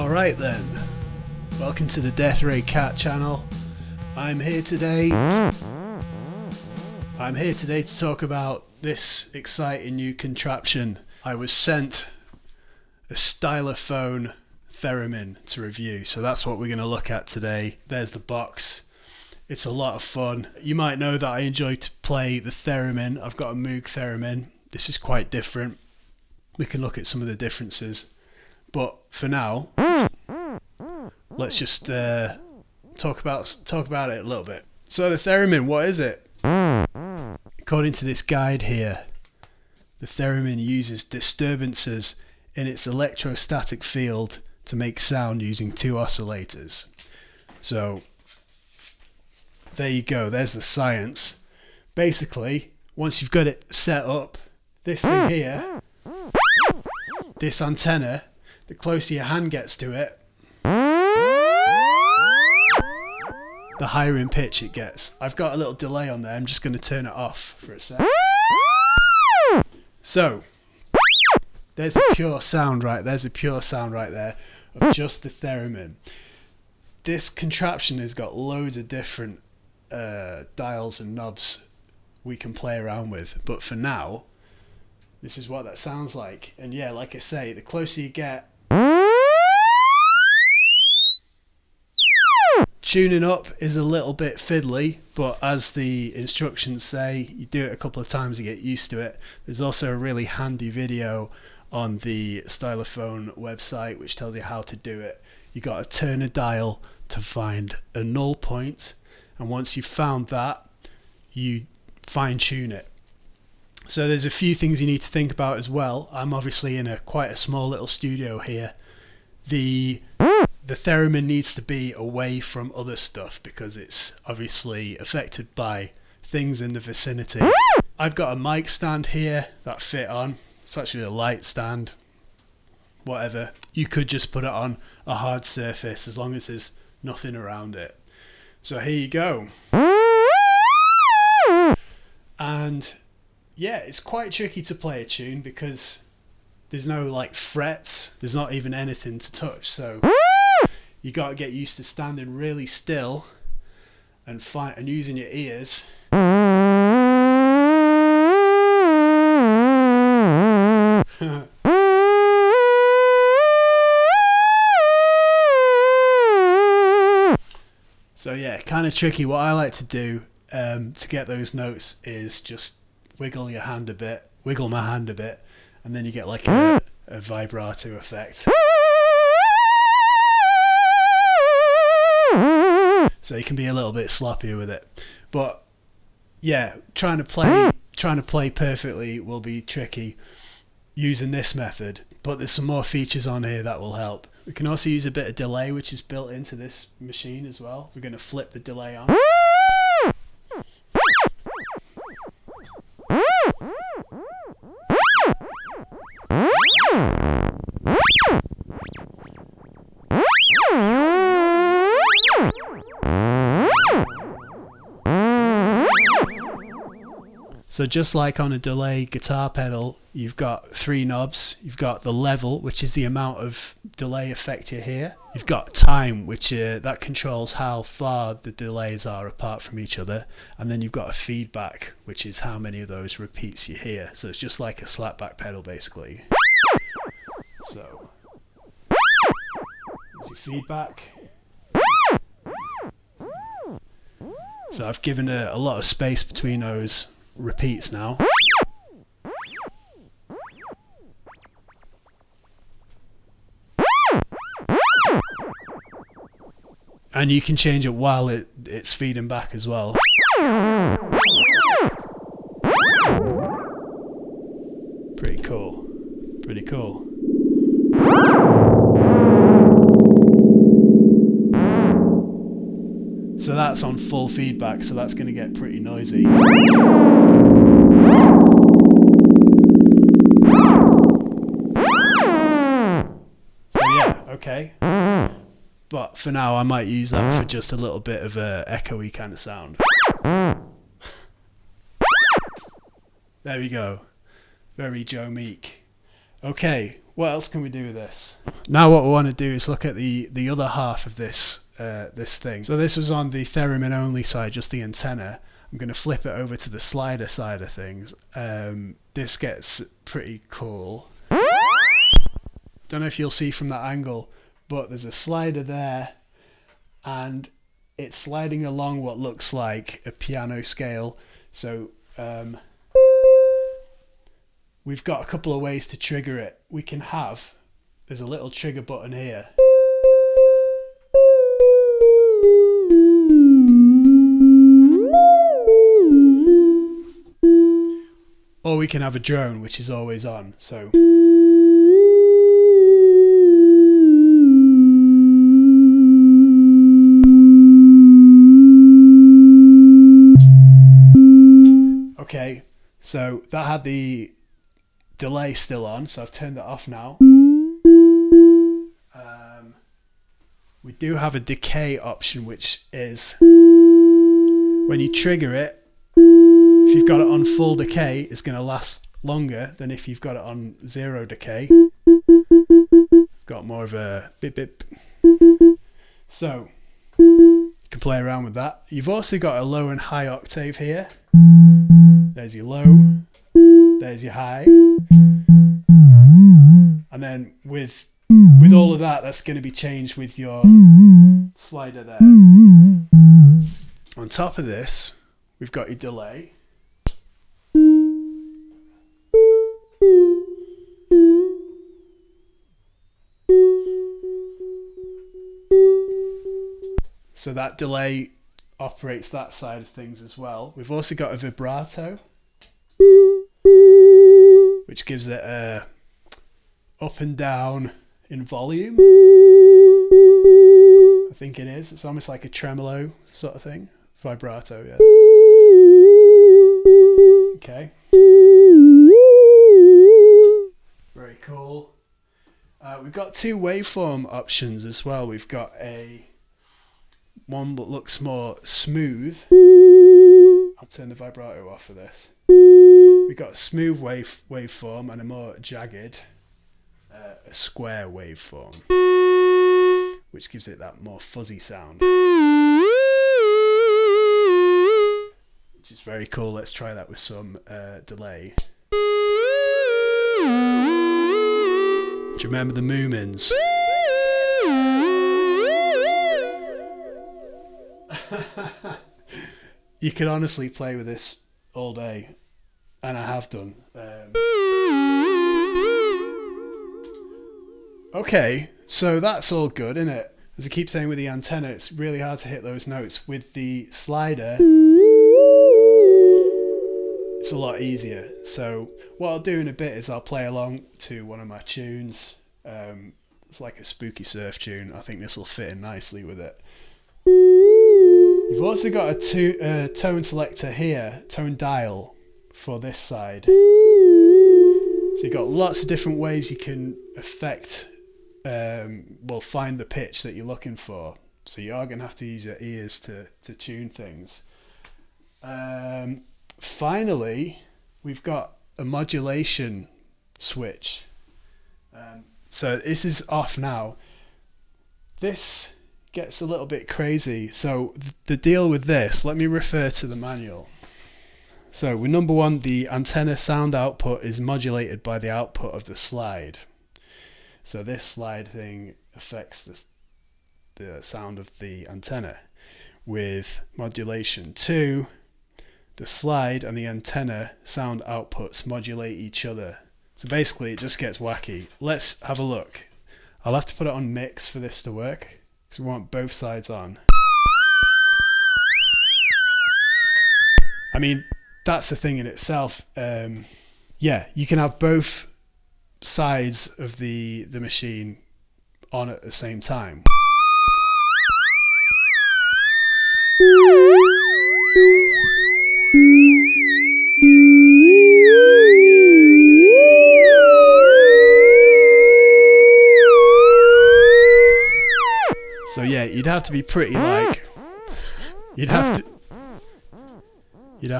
Alright then, welcome to the Death Ray Cat channel. I'm here today to talk about this exciting new contraption. I was sent a Stylophone Theremin to review, so that's what we're going to look at today. There's the box. It's a lot of fun. You might know that I enjoy to play the Theremin. I've got a Moog Theremin. This is quite different. We can look at some of the differences. But for now, let's just talk about it a little bit. So the Theremin, what is it? According to this guide here, the Theremin uses disturbances in its electrostatic field to make sound using two oscillators. So there you go, there's the science. Basically, once you've got it set up, this thing here, this antenna, the closer your hand gets to it, the higher in pitch it gets. I've got a little delay on there, I'm just going to turn it off for a sec. So, there's a pure sound right there of just the Theremin. This contraption has got loads of different dials and knobs we can play around with, but for now, this is what that sounds like. And yeah, like I say, the closer you get, tuning up is a little bit fiddly, but as the instructions say, you do it a couple of times to get used to it. There's also a really handy video on the Stylophone website which tells you how to do it. You got to turn a dial to find a null point, and once you've found that, you fine tune it. So there's a few things you need to think about as well. I'm obviously in quite a small little studio here. The Theremin needs to be away from other stuff because it's obviously affected by things in the vicinity. I've got a mic stand here that fit on. It's actually a light stand. Whatever. You could just put it on a hard surface as long as there's nothing around it. So here you go. And yeah, it's quite tricky to play a tune because there's no like frets. There's not even anything to touch. So you got to get used to standing really still and using your ears. So yeah, kind of tricky. What I like to do to get those notes is just wiggle my hand a bit, and then you get like a vibrato effect. So you can be a little bit sloppier with it. But yeah, trying to play perfectly will be tricky using this method. But there's some more features on here that will help. We can also use a bit of delay, which is built into this machine as well. We're going to flip the delay on. So just like on a delay guitar pedal, you've got three knobs. You've got the level, which is the amount of delay effect you hear. You've got time, which that controls how far the delays are apart from each other. And then you've got a feedback, which is how many of those repeats you hear. So it's just like a slapback pedal, basically. So there's your feedback. So I've given a lot of space between those repeats now. And you can change it while it's feeding back as well. Pretty cool. Pretty cool. So that's on full feedback, so that's going to get pretty noisy. So yeah, okay. But for now I might use that for just a little bit of a echoey kind of sound. There we go. Very Joe Meek. Okay, what else can we do with this? Now what we want to do is look at the other half of this this thing. So this was on the Theremin only side, just the antenna. I'm going to flip it over to the slider side of things. This gets pretty cool. Don't know if you'll see from that angle, but there's a slider there, and it's sliding along what looks like a piano scale. So we've got a couple of ways to trigger it. There's a little trigger button here. Or we can have a drone, which is always on. So okay, so that had the delay still on, so I've turned that off now. We do have a decay option, which is when you trigger it, if you've got it on full decay, it's going to last longer than if you've got it on zero decay. Got more of a bip bip. So you can play around with that. You've also got a low and high octave here. There's your low, there's your high. And then with all of that, that's going to be changed with your slider there. On top of this, we've got your delay. So that delay operates that side of things as well. We've also got a vibrato, which gives it a up and down in volume. I think it is. It's almost like a tremolo sort of thing. Vibrato, yeah. Okay. Very cool. We've got two waveform options as well. We've got one that looks more smooth. I'll turn the vibrato off for this. We've got a smooth waveform and a more jagged, a square waveform, which gives it that more fuzzy sound, which is very cool. Let's try that with some delay. Do you remember the Moomins? You could honestly play with this all day, and I have done. Okay, so that's all good, isn't it? As I keep saying with the antenna, it's really hard to hit those notes. With the slider, it's a lot easier. So what I'll do in a bit is I'll play along to one of my tunes. It's like a spooky surf tune. I think this will fit in nicely with it. You've also got a tone selector here, tone dial for this side. So you've got lots of different ways you can affect, find the pitch that you're looking for. So you are going to have to use your ears to tune things. Finally, we've got a modulation switch. So this is off now. This gets a little bit crazy. So the deal with this, let me refer to the manual. So with number one, the antenna sound output is modulated by the output of the slide. So this slide thing affects the sound of the antenna. With modulation 2, the slide and the antenna sound outputs modulate each other. So basically it just gets wacky. Let's have a look. I'll have to put it on mix for this to work, because we want both sides on. I mean, that's the thing in itself. Yeah, you can have both sides of the machine on at the same time. So yeah, you'd have to be pretty you'd have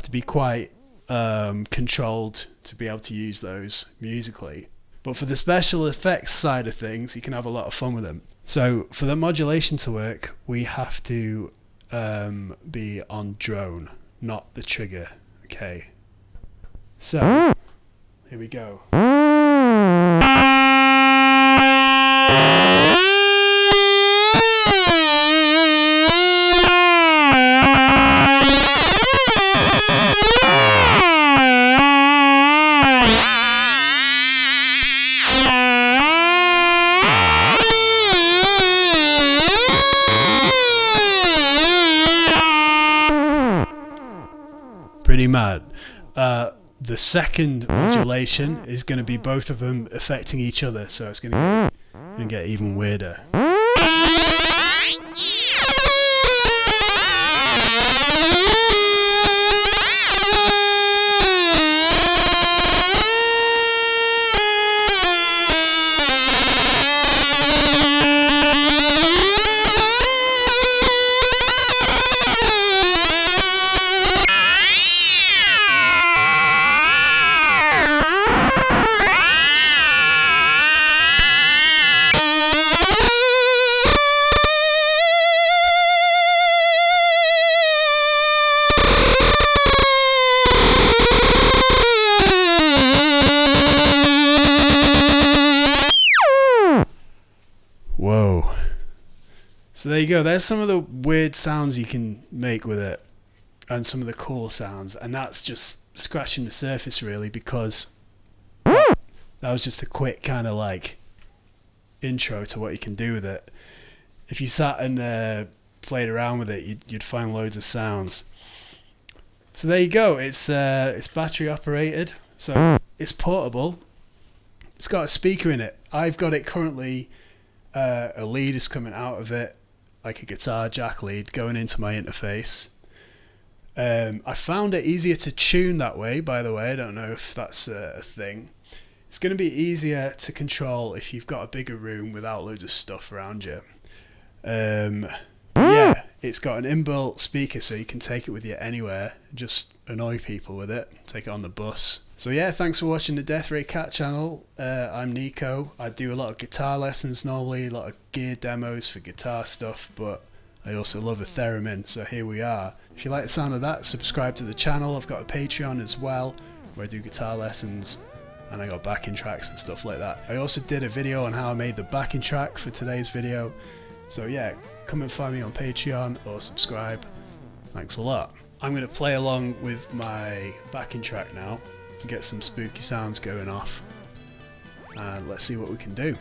to be quite controlled to be able to use those musically. But for the special effects side of things, you can have a lot of fun with them. So for the modulation to work, we have to be on drone, not the trigger. Okay. So here we go. Pretty mad. The second modulation is going to be both of them affecting each other, so it's going to get even weirder. Whoa. So there you go. There's some of the weird sounds you can make with it, and some of the cool sounds, and that's just scratching the surface really, because that was just a quick kind of like intro to what you can do with it. If you sat and played around with it, you'd find loads of sounds. So there you go. It's battery operated, so it's portable. It's got a speaker in it. I've got it currently. A lead is coming out of it, like a guitar jack lead going into my interface. I found it easier to tune that way, by the way. I don't know if that's a thing. It's going to be easier to control if you've got a bigger room without loads of stuff around you. Yeah, it's got an inbuilt speaker, so you can take it with you anywhere. Just annoy people with it. Take it on the bus. So yeah, thanks for watching the Death Ray Cat channel. I'm Nico. I do a lot of guitar lessons normally, a lot of gear demos for guitar stuff, but I also love a theremin, so here we are. If you like the sound of that, subscribe to the channel. I've got a Patreon as well, where I do guitar lessons, and I got backing tracks and stuff like that. I also did a video on how I made the backing track for today's video. So yeah, come and find me on Patreon or subscribe. Thanks a lot. I'm going to play along with my backing track now and get some spooky sounds going off. And let's see what we can do.